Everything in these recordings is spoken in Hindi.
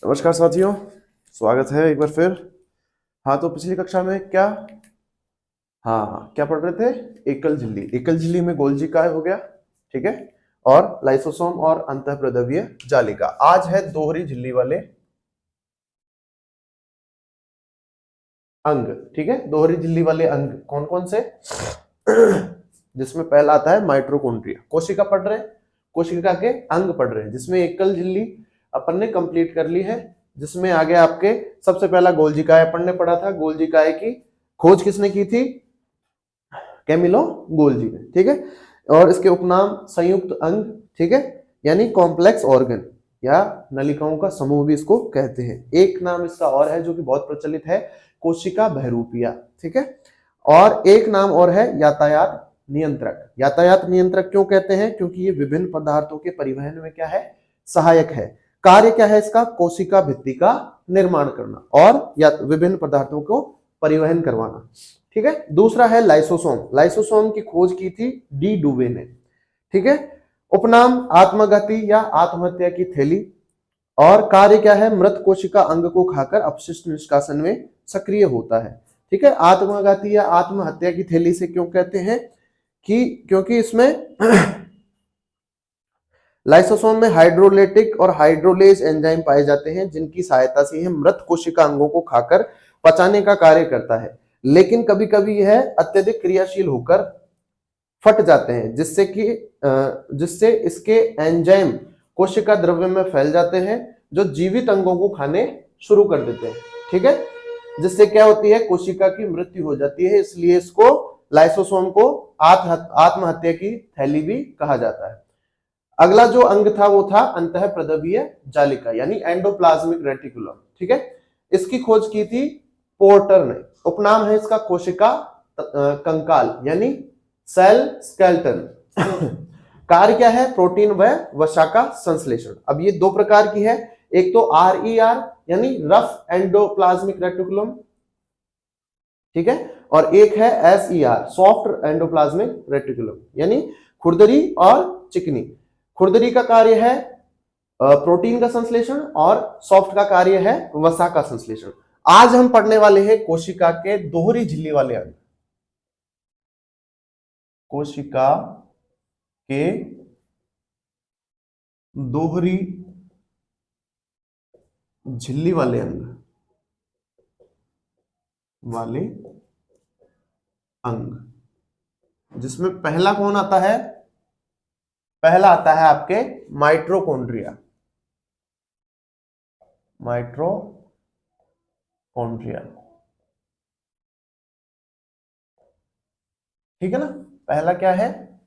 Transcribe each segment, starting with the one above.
नमस्कार साथियों, स्वागत है एक बार फिर। हाँ, तो पिछली कक्षा में क्या क्या पढ़ रहे थे? एकल झिल्ली। एकल झिल्ली में गोल्जी काय हो गया, ठीक है, और लाइसोसोम और अंतःप्रद्रव्य जालिका। आज है दोहरी झिल्ली वाले अंग, ठीक है। दोहरी झिल्ली वाले अंग कौन कौन से? जिसमें पहला आता है माइटोकॉन्ड्रिया। कोशिका पढ़ रहे हैं, कोशिका के अंग पढ़ रहे हैं, जिसमें एकल झिल्ली अपन ने कंप्लीट कर ली है। जिसमें आगे आपके सबसे पहला गोल्जी काय अपन ने पढ़ा था। गोल्जी काय की खोज किसने की थी? कैमिलो गोल्जी ने, ठीक है। और इसके उपनाम संयुक्त अंग, ठीक है, यानी कॉम्प्लेक्स ऑर्गन या नलिकाओं का समूह भी इसको कहते हैं। एक नाम इसका और है जो कि बहुत प्रचलित है, कोशिका बहरूपिया, ठीक है। और एक नाम और है यातायात नियंत्रक। यातायात नियंत्रक क्यों कहते हैं? क्योंकि ये विभिन्न पदार्थों के परिवहन में क्या है? सहायक है। कार्य क्या है इसका? कोशिका भित्ति का निर्माण करना और या विभिन्न पदार्थों को परिवहन करवाना, ठीक है। दूसरा है लाइसोसोम। लाइसोसोम की खोज की थी डी डुवे ने, ठीक है। उपनाम आत्मघाती या आत्महत्या की थैली। और कार्य क्या है? मृत कोशिका अंग को खाकर अपशिष्ट निष्कासन में सक्रिय होता है, ठीक है। आत्मघाती या आत्महत्या की थैली से क्यों कहते हैं? कि क्योंकि इसमें लाइसोसोम में हाइड्रोलेटिक और हाइड्रोलेज एंजाइम पाए जाते हैं, जिनकी सहायता से यह मृत कोशिका अंगों को खाकर पचाने का कार्य करता है। लेकिन कभी कभी यह अत्यधिक क्रियाशील होकर फट जाते हैं, जिससे इसके एंजाइम कोशिका द्रव्य में फैल जाते हैं, जो जीवित अंगों को खाने शुरू कर देते हैं, ठीक है। जिससे क्या होती है? कोशिका की मृत्यु हो जाती है। इसलिए इसको लाइसोसोम को आत्महत्या की थैली भी कहा जाता है। अगला जो अंग था वो था अंतःप्रद्रव्य जालिका यानी एंडोप्लाज्मिक रेटिकुलम, ठीक है। इसकी खोज की थी पोर्टर ने। उपनाम है इसका कोशिका कंकाल यानी सेल स्केलेटन। कार्य क्या है? प्रोटीन व वसा का संश्लेषण। अब ये दो प्रकार की है, एक तो RER यानी रफ एंडोप्लाज्मिक रेटिकुलम, ठीक है, और एक है SER सॉफ्ट एंडोप्लाज्मिक रेटिकुलम यानी खुरदरी और चिकनी। खुरदरी का कार्य है प्रोटीन का संश्लेषण और सॉफ्ट का कार्य है वसा का संश्लेषण। आज हम पढ़ने वाले हैं कोशिका के दोहरी झिल्ली वाले अंग। कोशिका के दोहरी झिल्ली वाले अंग, जिसमें पहला कौन आता है? पहला आता है आपके माइटोकॉन्ड्रिया। माइटोकॉन्ड्रिया, ठीक है ना। पहला क्या है?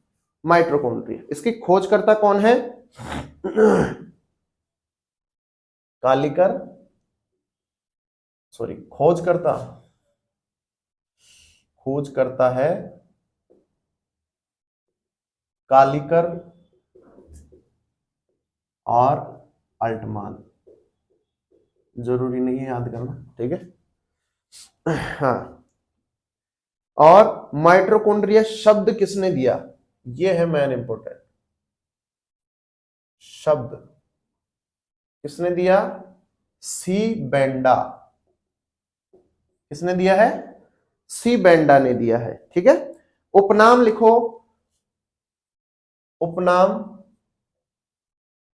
माइटोकॉन्ड्रिया। इसकी खोजकर्ता कौन है? कालिकर, सॉरी, खोजकर्ता है कालिकर और अल्टमान। जरूरी नहीं है याद करना, ठीक है। हाँ, और माइटोकॉन्ड्रिया शब्द किसने दिया? यह है मेन इंपोर्टेंट शब्द। किसने दिया? सी बेंडा। किसने दिया है? सी बेंडा ने दिया है, ठीक है। उपनाम लिखो।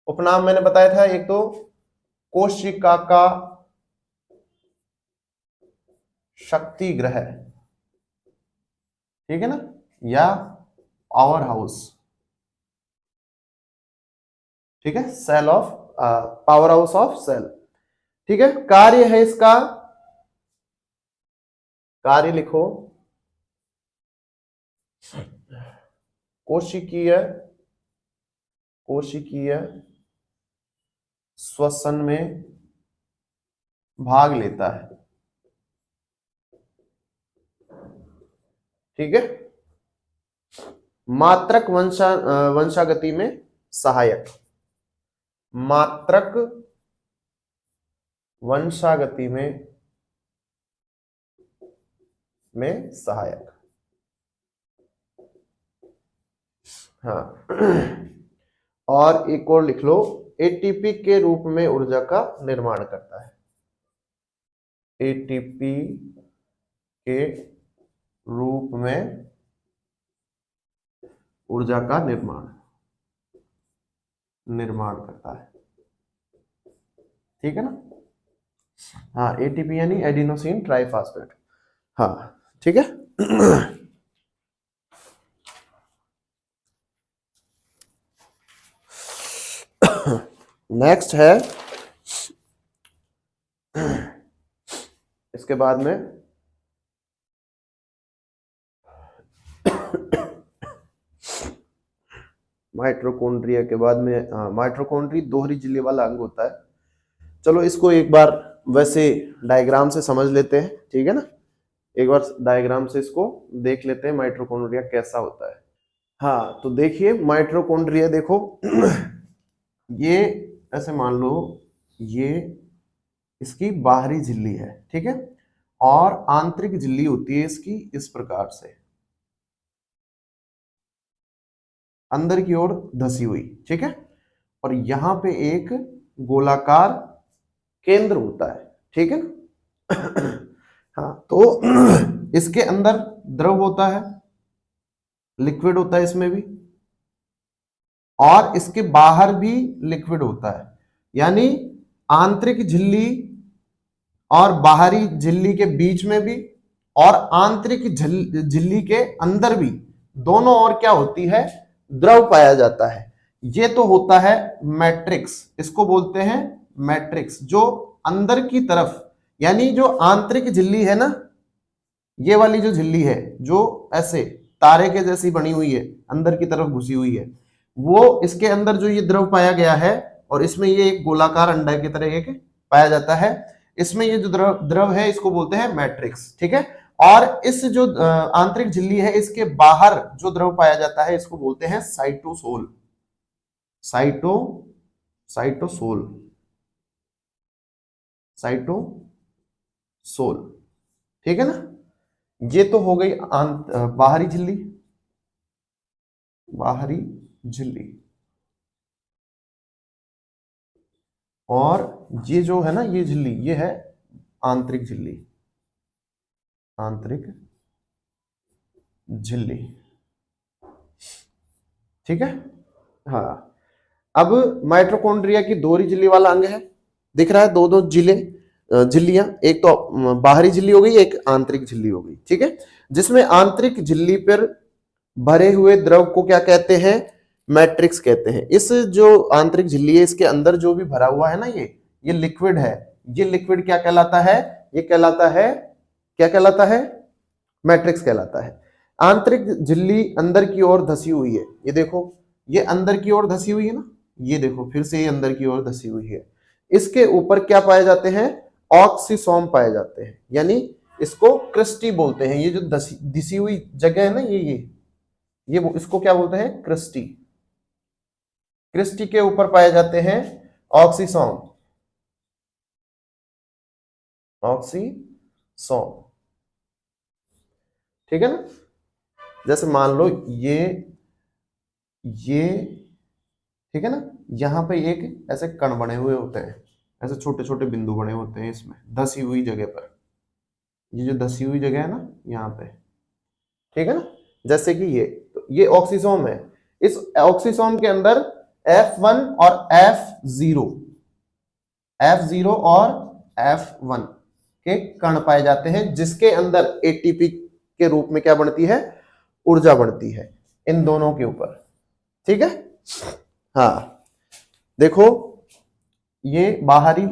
उपनाम मैंने बताया था, एक तो कोशिका का शक्ति ग्रह, ठीक है ना, या पावर हाउस, ठीक है, cell of power house of cell, ठीक है। कार्य है इसका, कार्य लिखो, कोशिकीय श्वसन में भाग लेता है, ठीक है। मात्रक वंशागति में सहायक। मात्रक वंशागति में सहायक, हाँ। और एक और लिख लो, एटीपी के रूप में ऊर्जा का निर्माण करता है। एटीपी के रूप में ऊर्जा का निर्माण करता है। ठीक है ना। हाँ, एटीपी यानी एडिनोसिन ट्राइफॉस्फेट। हाँ ठीक है। नेक्स्ट है, इसके बाद में माइटोकॉन्ड्रिया के बाद में माइटोकॉन्ड्री दोहरी झिल्ली वाला अंग होता है। चलो इसको एक बार वैसे डायग्राम से समझ लेते हैं, ठीक है ना। एक बार डायग्राम से इसको देख लेते हैं माइटोकॉन्ड्रिया कैसा होता है। हाँ तो देखिए माइटोकॉन्ड्रिया देखो ये ऐसे मान लो ये इसकी बाहरी झिल्ली है, ठीक है, और आंतरिक झिल्ली होती है इसकी इस प्रकार से अंदर की ओर धसी हुई, ठीक है, और यहां पे एक गोलाकार केंद्र होता है, ठीक है ना। हाँ तो इसके अंदर द्रव होता है, लिक्विड होता है इसमें भी, और इसके बाहर भी लिक्विड होता है। यानी आंतरिक झिल्ली और बाहरी झिल्ली के बीच में भी और आंतरिक झिल्ली के अंदर भी दोनों ओर क्या होती है, द्रव पाया जाता है। ये तो होता है मैट्रिक्स, इसको बोलते हैं मैट्रिक्स, जो अंदर की तरफ यानी जो आंतरिक झिल्ली है ना, ये वाली जो झिल्ली है जो ऐसे तारे के जैसी बनी हुई है, अंदर की तरफ घुसी हुई है, वो इसके अंदर जो ये द्रव पाया गया है, और इसमें ये एक गोलाकार अंडा की तरह एक पाया जाता है, इसमें ये जो द्रव है इसको बोलते हैं मैट्रिक्स, ठीक है। और इस जो आंतरिक झिल्ली है इसके बाहर जो द्रव पाया जाता है इसको बोलते हैं साइटोसोल। साइटोसोल ठीक है ना। ये तो हो गई बाहरी झिल्ली, और ये जो है ना ये झिल्ली, ये है आंतरिक झिल्ली, ठीक है। हाँ अब माइटोकॉन्ड्रिया की दोहरी झिल्ली वाला अंग है, दिख रहा है, दो झिल्लियां, एक तो बाहरी झिल्ली हो गई, एक आंतरिक झिल्ली हो गई, ठीक है, जिसमें आंतरिक झिल्ली पर भरे हुए द्रव को क्या कहते हैं, मैट्रिक्स कहते हैं। इस जो आंतरिक झिल्ली है इसके अंदर जो भी भरा हुआ है ना ये लिक्विड है, ये लिक्विड क्या कहलाता है, ये कहलाता है, क्या कहलाता है, मैट्रिक्स कहलाता है। आंतरिक झिल्ली अंदर की ओर धसी हुई है, ये देखो ये अंदर की ओर धसी हुई है ना, ये देखो फिर से ये अंदर की ओर धसी हुई है। इसके ऊपर क्या पाए जाते हैं, ऑक्सीसोम पाए जाते हैं, यानी इसको क्रिस्टी बोलते हैं। ये जो धसी हुई जगह है ना ये इसको क्या बोलते हैं, क्रिस्टी के ऊपर पाए जाते हैं ऑक्सीसोम, ठीक है ना। जैसे मान लो ये ठीक है ना, यहां पे एक ऐसे कण बने हुए होते हैं, ऐसे छोटे छोटे बिंदु बने होते हैं इसमें धसी हुई जगह पर, ये जो धसी हुई जगह है ना यहाँ पे, ठीक है ना, जैसे कि ये ऑक्सीसोम है। इस ऑक्सीसोम के अंदर F1 और F0 और F1 के कण पाए जाते हैं, जिसके अंदर एटीपी के रूप में क्या बनती है, ऊर्जा बनती है इन दोनों के ऊपर, ठीक है। हाँ देखो ये बाहरी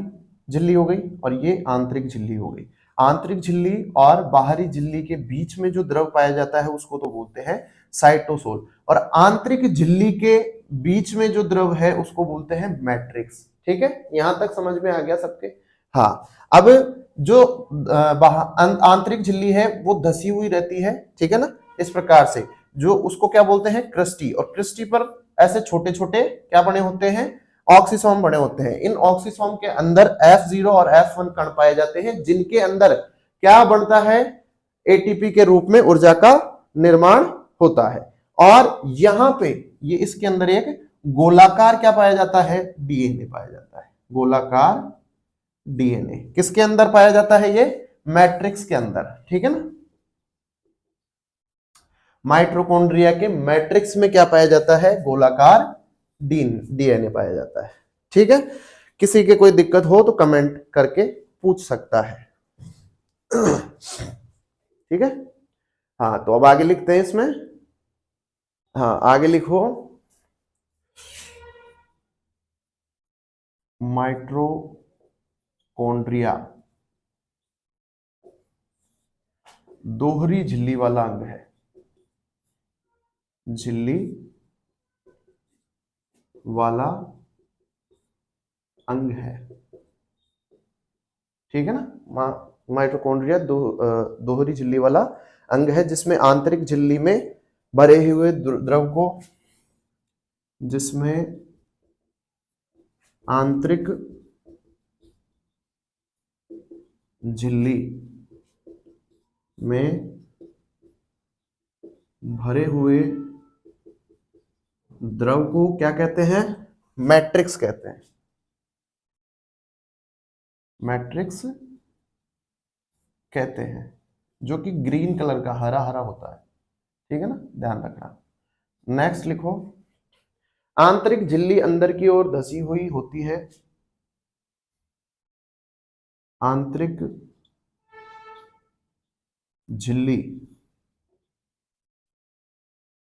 झिल्ली हो गई और ये आंतरिक झिल्ली हो गई। आंतरिक झिल्ली और बाहरी झिल्ली के बीच में जो द्रव पाया जाता है उसको तो बोलते हैं साइटोसोल, और आंतरिक झिल्ली के बीच में जो द्रव है उसको बोलते हैं मैट्रिक्स, ठीक है। यहां तक समझ में आ गया सबके। हाँ अब जो आंतरिक झिल्ली है वो धसी हुई रहती है, ठीक है ना, इस प्रकार से, जो उसको क्या बोलते हैं, क्रिस्टी, और क्रिस्टी पर ऐसे छोटे छोटे क्या बने होते हैं, ऑक्सीसोम बने होते हैं। इन ऑक्सीसोम के अंदर F0 और F1 कण पाए जाते हैं, जिनके अंदर क्या बनता है, एटीपी के रूप में ऊर्जा का निर्माण होता है। और यहां पे ये इसके अंदर एक गोलाकार क्या पाया जाता है? डीएनए पाया जाता है। गोलाकार डीएनए किसके अंदर पाया जाता है? ये मैट्रिक्स के अंदर, ठीक है ना। माइटोकॉन्ड्रिया के मैट्रिक्स में क्या पाया जाता है? गोलाकार डीएनए पाया जाता है, ठीक है। किसी के कोई दिक्कत हो तो कमेंट करके पूछ सकता है, ठीक है। हाँ, तो अब आगे लिखते हैं इसमें। हाँ, आगे लिखो, माइटोकॉन्ड्रिया दोहरी झिल्ली वाला अंग है। झिल्ली वाला अंग है, ठीक है ना। माइटोकॉन्ड्रिया दोहरी झिल्ली वाला अंग है, जिसमें आंतरिक झिल्ली में भरे हुए द्रव को, जिसमें आंतरिक झिल्ली में भरे हुए द्रव को क्या कहते हैं? मैट्रिक्स कहते हैं। मैट्रिक्स कहते हैं, जो कि ग्रीन कलर का हरा हरा होता है, ठीक है ना, ध्यान रखना। नेक्स्ट लिखो, आंतरिक झिल्ली अंदर की ओर धसी हुई होती है। आंतरिक झिल्ली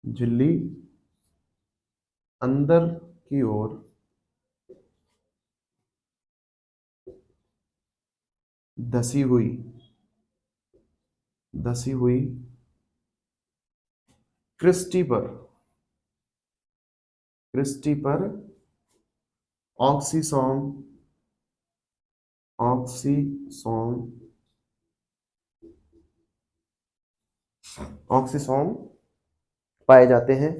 झिल्ली अंदर की ओर धसी हुई क्रिस्टी पर ऑक्सीसोम ऑक्सीसोम पाए जाते हैं,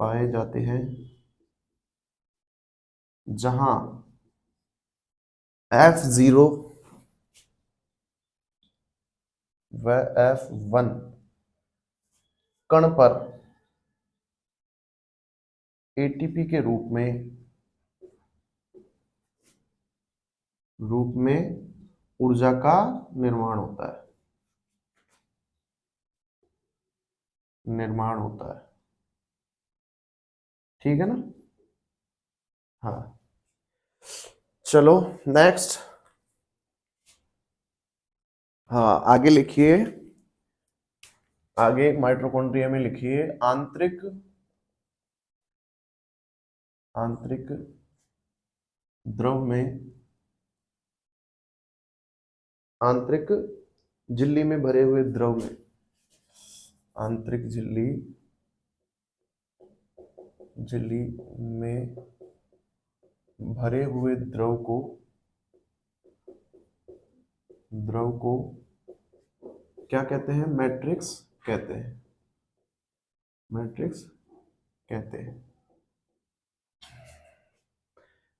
पाए जाते हैं, जहां F0 व F1 कण पर एटीपी के रूप में ऊर्जा का निर्माण होता है, ठीक है ना। हाँ, चलो नेक्स्ट। हाँ, आगे लिखिए, आगे माइटोकॉन्ड्रिया में लिखिए, आंतरिक द्रव में, आंतरिक झिल्ली में भरे हुए द्रव में, आंतरिक झिल्ली में भरे हुए द्रव को क्या कहते हैं? मैट्रिक्स कहते हैं।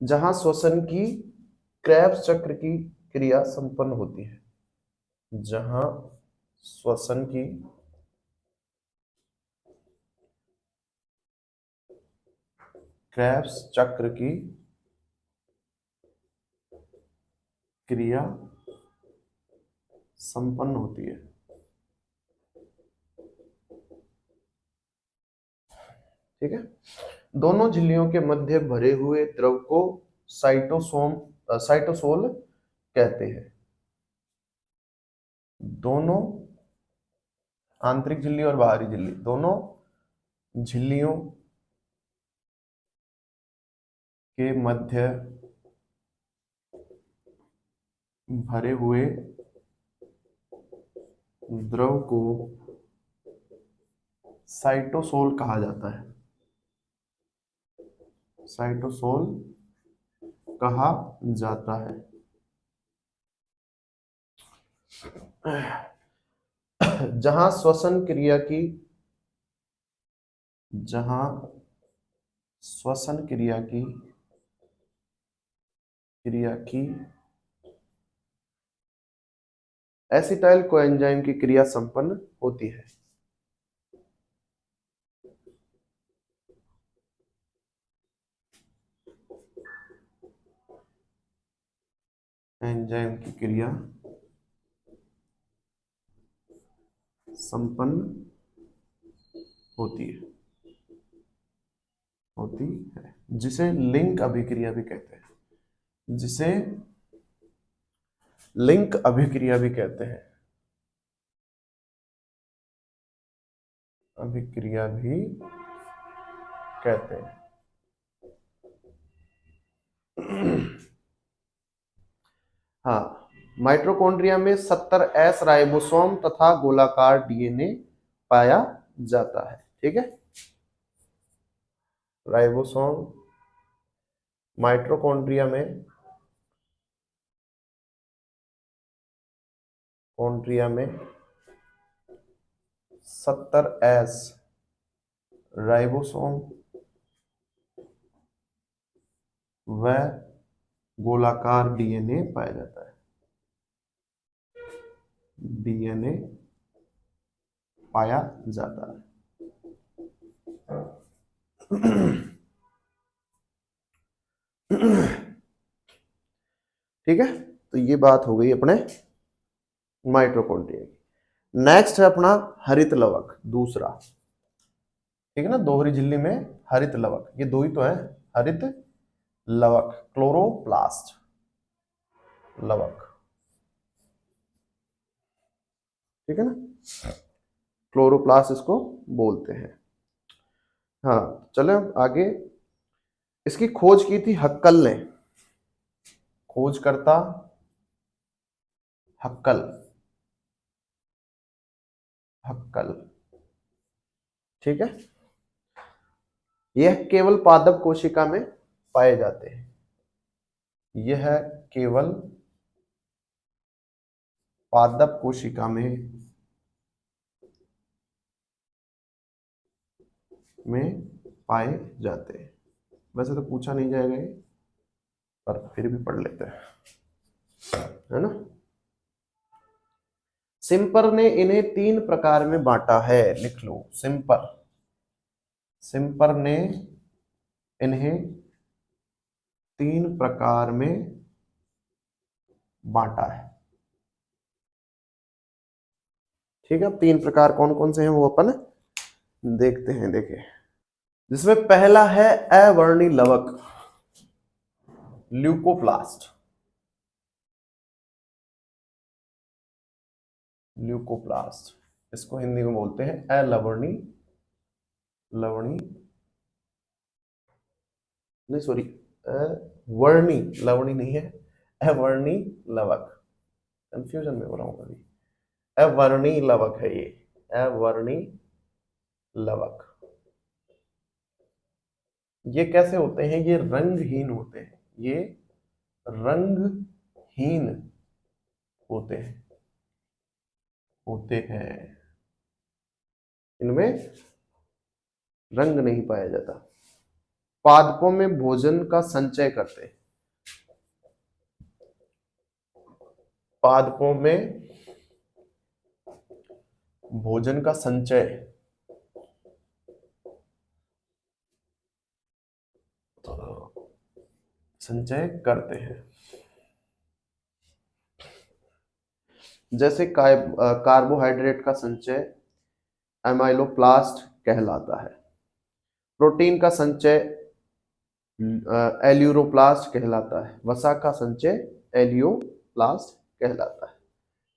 जहां श्वसन की क्रेब्स चक्र की क्रिया संपन्न होती है। जहां श्वसन की क्रेब्स चक्र की क्रिया संपन्न होती है, ठीक है। दोनों झिल्लियों के मध्य भरे हुए द्रव को साइटोसोल कहते हैं। दोनों आंतरिक झिल्ली और बाहरी झिल्ली, दोनों झिल्लियों के मध्य भरे हुए द्रव को साइटोसोल कहा जाता है। साइटोसोल कहा जाता है। जहां श्वसन क्रिया की एसिटाइल कोएंजाइम की क्रिया संपन्न होती है। एंजाइम की क्रिया संपन्न होती है जिसे लिंक अभिक्रिया भी कहते हैं, जिसे लिंक अभिक्रिया भी कहते हैं, अभिक्रिया भी कहते हैं। हाँ, माइटोकॉन्ड्रिया में 70S राइबोसोम तथा गोलाकार डीएनए पाया जाता है। ठीक है, राइबोसोम माइटोकॉन्ड्रिया में 70S राइबोसोम व गोलाकार डीएनए पाया जाता है, डीएनए पाया जाता है। ठीक है, तो ये बात हो गई अपने माइटोकॉन्ड्रिया की। नेक्स्ट है अपना हरित लवक, दूसरा। ठीक है ना, दोहरी झिल्ली में हरित लवक, ये दो ही तो है, हरित लवक, क्लोरोप्लास्ट लवक। ठीक है ना, क्लोरोप्लास्ट इसको बोलते हैं। हाँ, चले आगे। इसकी खोज की थी हक्कल ने, खोज करता हक्कल, हक्कल। ठीक है, यह केवल पादप कोशिका में पाए जाते हैं, यह केवल पादप कोशिका में पाए जाते हैं। वैसे तो पूछा नहीं जाएगा ये, पर फिर भी पढ़ लेते हैं, है ना। सिम्पर ने इन्हें 3 प्रकार में बांटा है, लिख लो। सिम्पर ने इन्हें 3 प्रकार में बांटा है। ठीक है, 3 प्रकार कौन कौन से हैं वो अपन देखते हैं। देखिए, जिसमें पहला है अवर्णी लवक, ल्यूकोप्लास्ट, ल्यूकोप्लास्ट, इसको हिंदी में बोलते हैं अलवणी, लवणी नहीं, सॉरी, अवर्णी, लवणी नहीं है, अवर्णी लवक, कंफ्यूजन में हो रहा हूं अभी। अवर्णी लवक है ये, अवर्णी लवक। ये कैसे होते हैं? ये रंगहीन होते हैं, ये रंगहीन होते हैं, इनमें रंग नहीं पाया जाता। पादपों में भोजन का संचय करते हैं, पादपों में भोजन का संचय करते हैं। जैसे कार्बोहाइड्रेट का संचय एमाइलोप्लास्ट कहलाता है, प्रोटीन का संचय एल्यूरोप्लास्ट कहलाता है, वसा का संचय एलियोप्लास्ट कहलाता है।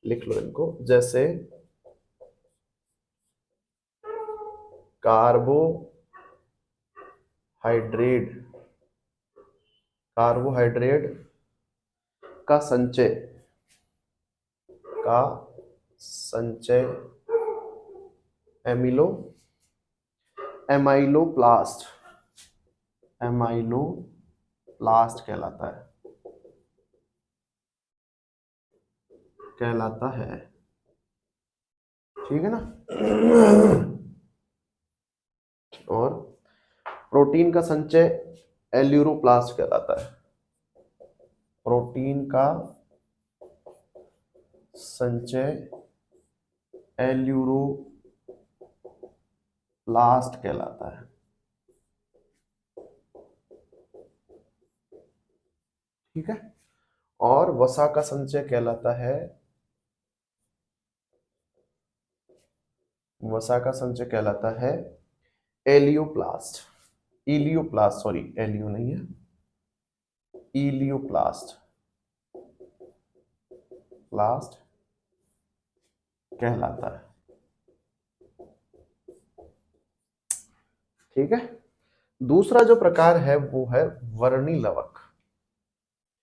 लिख लो इनको, जैसे कार्बोहाइड्रेट का संचय एमाइलोप्लास्ट कहलाता है। ठीक है ना। और प्रोटीन का संचय एल्यूरोप्लास्ट कहलाता है, प्रोटीन का संचय एल्यूरोप्लास्ट कहलाता है। ठीक है। और वसा का संचय कहलाता है, वसा का संचय कहलाता है एलियोप्लास्ट। इलियोप्लास्ट, सॉरी एलियो नहीं है, इलियोप्लास्ट प्लास्ट कहलाता है। ठीक है। दूसरा जो प्रकार है वो है वर्णी लवक।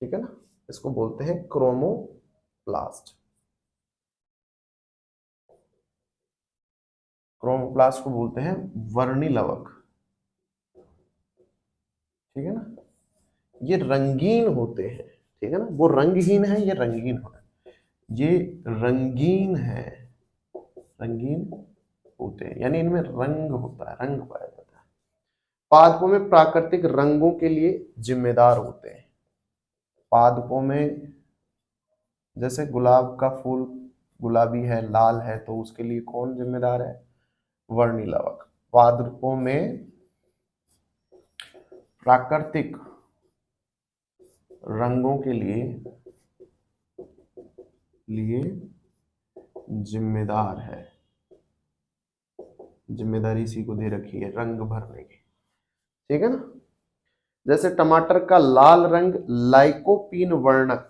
ठीक है ना, इसको बोलते हैं क्रोमोप्लास्ट। क्रोमोप्लास्ट को बोलते हैं वर्णी लवक। ठीक है ना, ये रंगीन होते हैं। ठीक है ना, वो रंगहीन है, ये रंगीन है। ये रंगीन है, रंगीन होते हैं, यानी इनमें रंग होता है, रंग पाया जाता है। पादपों में प्राकृतिक रंगों के लिए जिम्मेदार होते हैं। पादपों में जैसे गुलाब का फूल गुलाबी है, लाल है, तो उसके लिए कौन जिम्मेदार है? वर्णी लवक। पादपों में प्राकृतिक रंगों के लिए जिम्मेदार है, जिम्मेदारी इसी को दे रखी है रंग भरने की। ठीक है ना, जैसे टमाटर का लाल रंग लाइकोपीन वर्णक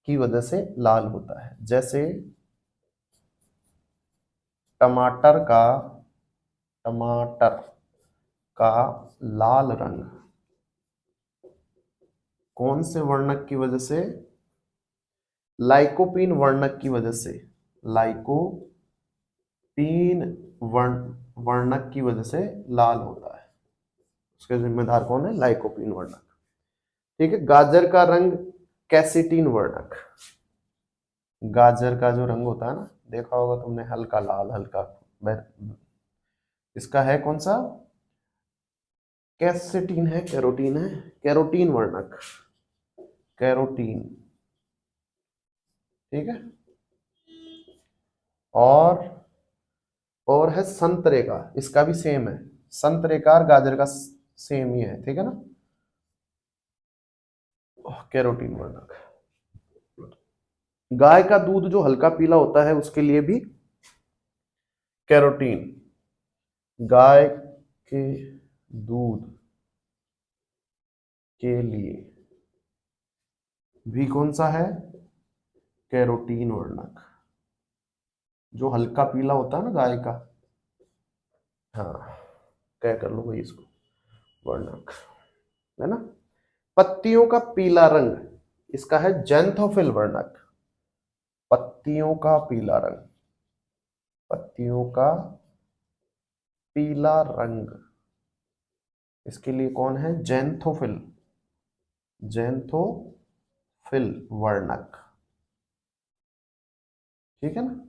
की वजह से लाल होता है। जैसे टमाटर का लाल रंग कौन से वर्णक की वजह से? लाइकोपीन वर्णक की वजह से। लाइकोपीन वर्णक की वजह से लाल होता है। उसके जिम्मेदार कौन है? लाइकोपीन वर्णक। ठीक है। गाजर का रंग कैसेटीन वर्णक। गाजर का जो रंग होता है ना, देखा होगा तुमने, हल्का लाल, हल्का, इसका है कौन सा? कैसेटीन है, कैरोटीन है, कैरोटीन वर्णक, कैरोटीन। ठीक है। और है संतरे का, इसका भी सेम है, संतरे का और गाजर का सेम ही है। ठीक है ना, कैरोटीन वर्णक। गाय का दूध जो हल्का पीला होता है उसके लिए भी कैरोटीन। गाय के दूध के लिए भी कौन सा है? कैरोटीन वर्णक। जो हल्का पीला होता है ना गाय का, हाँ, क्या कर लो भाई इसको, वर्णक है ना। पत्तियों का पीला रंग, इसका है जैंथोफिल वर्णक। पत्तियों का पीला रंग, पत्तियों का पीला रंग, इसके लिए कौन है? जैंथोफिल, जैंथोफिल वर्णक। ठीक है ना।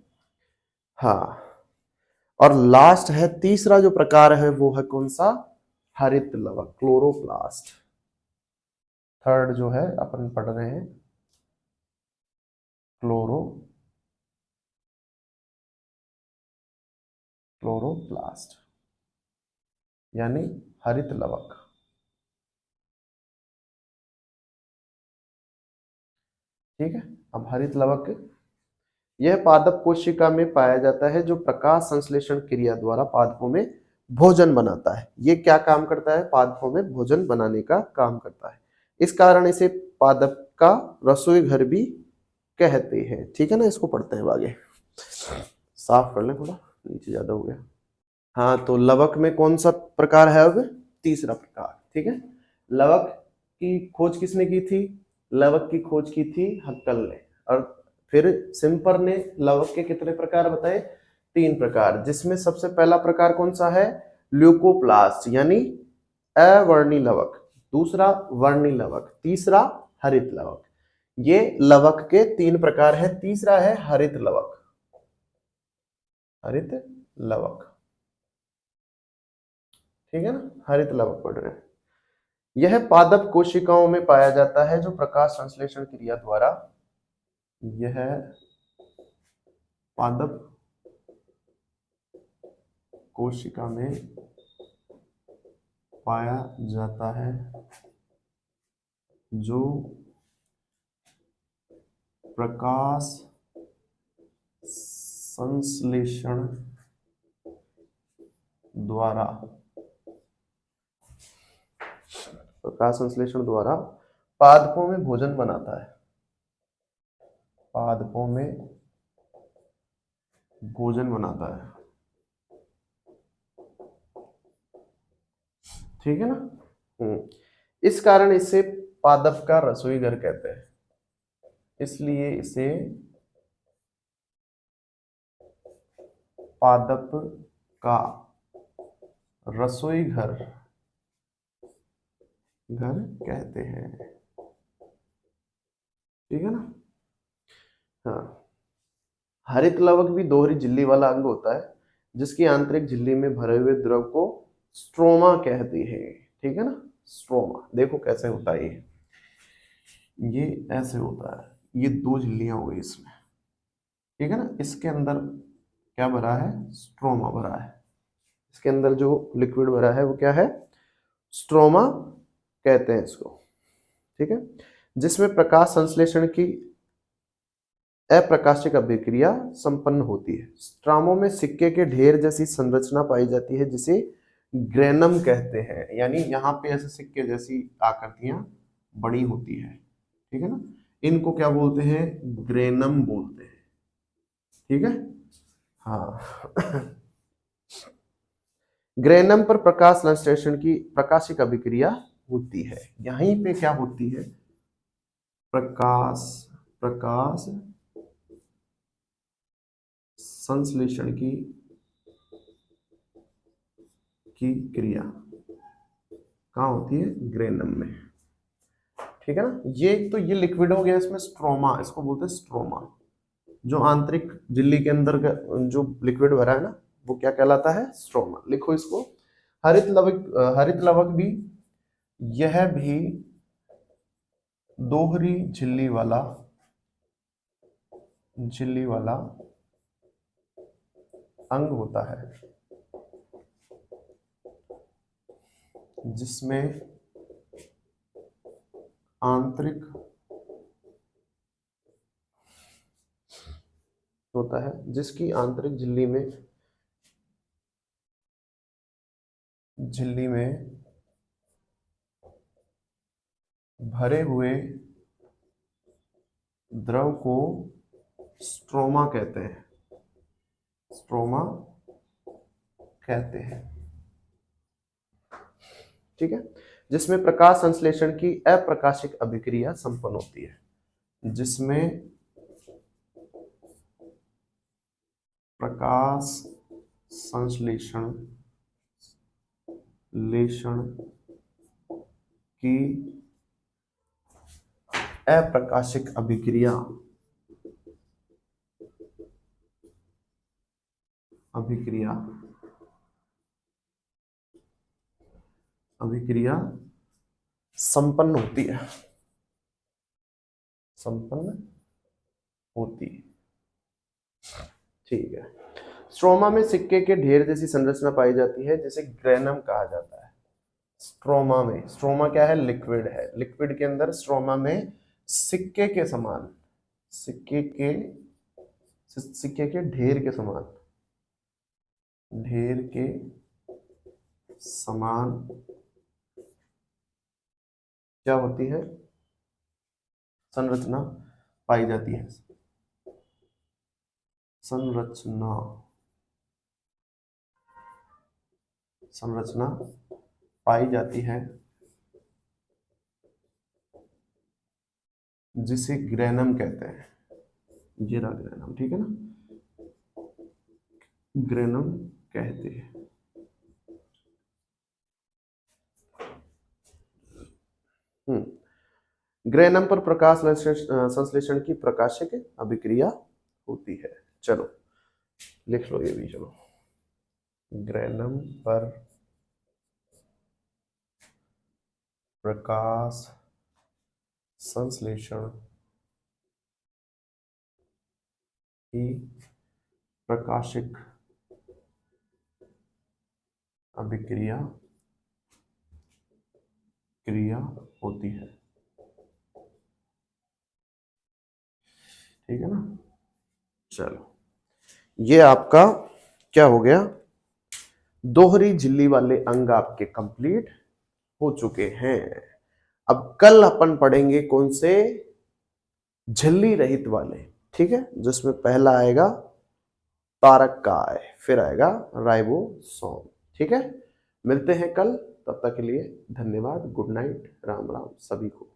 हाँ, और लास्ट है, तीसरा जो प्रकार है वो है कौन सा? हरित लवक, क्लोरोप्लास्ट। थर्ड जो है अपन पढ़ रहे हैं क्लोरोप्लास्ट, यानी हरित लवक। ठीक है। अब हरित लवक यह पादप कोशिका में पाया जाता है जो प्रकाश संश्लेषण क्रिया द्वारा पादपों में भोजन बनाता है। ये क्या काम करता है? पादपों में भोजन बनाने का काम करता है। इस कारण इसे पादप का रसोई घर भी कहते हैं। ठीक है ना, इसको पढ़ते हैं आगे। साफ कर लें, थोड़ा नीचे ज्यादा हो गया। हाँ, तो लवक में कौन सा प्रकार है? अब तीसरा प्रकार। ठीक है। लवक की खोज किसने की थी? लवक की खोज की थी हक्कल ने। और फिर सिम्पर ने लवक के कितने प्रकार बताए? 3 प्रकार, जिसमें सबसे पहला प्रकार कौन सा है? ल्यूकोप्लास्ट, यानी अवर्णी लवक। दूसरा वर्णी लवक, तीसरा हरित लवक। ये लवक के 3 प्रकार है। तीसरा है हरित लवक, हरित लवक। ठीक है ना, हरित लवक पढ़ रहे हैं। यह पादप कोशिकाओं में पाया जाता है जो प्रकाश संश्लेषण क्रिया द्वारा, यह पादप कोशिका में पाया जाता है जो प्रकाश संश्लेषण द्वारा पादपों में भोजन बनाता है, पादपों में भोजन बनाता है। ठीक है ना। इस कारण इसे पादप का रसोई घर कहते हैं, इसलिए इसे पादप का रसोई घर कहते हैं। ठीक है ना। हाँ, हरित लवक भी दोहरी झिल्ली वाला अंग होता है जिसकी आंतरिक झिल्ली में भरे हुए द्रव को स्ट्रोमा कहती है। ठीक है ना, स्ट्रोमा। देखो कैसे होता है ये ऐसे होता है, ये दो झिल्लियां हो गई इसमें। ठीक है ना, इसके अंदर क्या भरा है, स्ट्रोमा भरा है। इसके अंदर जो लिक्विड भरा है वो क्या है, स्ट्रोमा कहते हैं इसको। ठीक है, जिसमें प्रकाश संश्लेषण की अप्रकाशिक अभिक्रिया संपन्न होती है। स्ट्रामो में सिक्के के ढेर जैसी संरचना पाई जाती है जिसे ग्रेनम कहते हैं, यानी यहाँ पे ऐसे सिक्के जैसी आकृतियां बड़ी होती है। ठीक है ना, इनको क्या बोलते हैं, ग्रेनम बोलते हैं। ठीक है, हाँ। ग्रेनम पर प्रकाश संश्लेषण की प्रकाशिक अभिक्रिया होती है। यहीं पे क्या होती है, प्रकाश संश्लेषण की क्रिया कहाँ होती है, ग्रेनम में। ठीक है ना, ये लिक्विड हो गया, इसमें स्ट्रोमा, इसको बोलते हैं स्ट्रोमा। जो आंतरिक झिल्ली के अंदर का जो लिक्विड भरा है ना, वो क्या कहलाता है, स्ट्रोमा। लिखो इसको। हरित लवक भी, यह भी दोहरी झिल्ली वाला अंग होता है जिसमें आंतरिक होता है, जिसकी आंतरिक झिल्ली में भरे हुए द्रव को स्ट्रोमा कहते हैं, स्ट्रोमा कहते हैं। ठीक है, जिसमें प्रकाश संश्लेषण की अप्रकाशिक अभिक्रिया संपन्न होती है, जिसमें प्रकाश संश्लेषण की अप्रकाशिक अभिक्रिया संपन्न होती है, ठीक है। स्ट्रोमा में सिक्के के ढेर जैसी संरचना पाई जाती है जिसे ग्रेनम कहा जाता है। स्ट्रोमा में, स्ट्रोमा क्या है, लिक्विड है। लिक्विड के अंदर स्ट्रोमा में सिक्के के ढेर के समान क्या होती है, संरचना पाई जाती है। संरचना पाई जाती है जिसे ग्रेनम कहते हैं। ये रहा ग्रेनम। ठीक है ना, ग्रेनम कहते हैं। ग्रेनम पर प्रकाश संश्लेषण की प्रकाशिक अभिक्रिया होती है। चलो लिख लो ये भी। चलो, ग्रेनम पर प्रकाश संश्लेषण की प्रकाशिक अभिक्रिया क्रिया होती है। ठीक है ना। चलो, ये आपका क्या हो गया, दोहरी झिल्ली वाले अंग आपके कंप्लीट हो चुके हैं। अब कल अपन पढ़ेंगे कौन से, झिल्ली रहित वाले। ठीक है, जिसमें पहला आएगा तारक, फिर आएगा राइबोसोम। ठीक है, मिलते हैं कल, तब तक के लिए धन्यवाद, गुड नाइट, राम राम सभी को।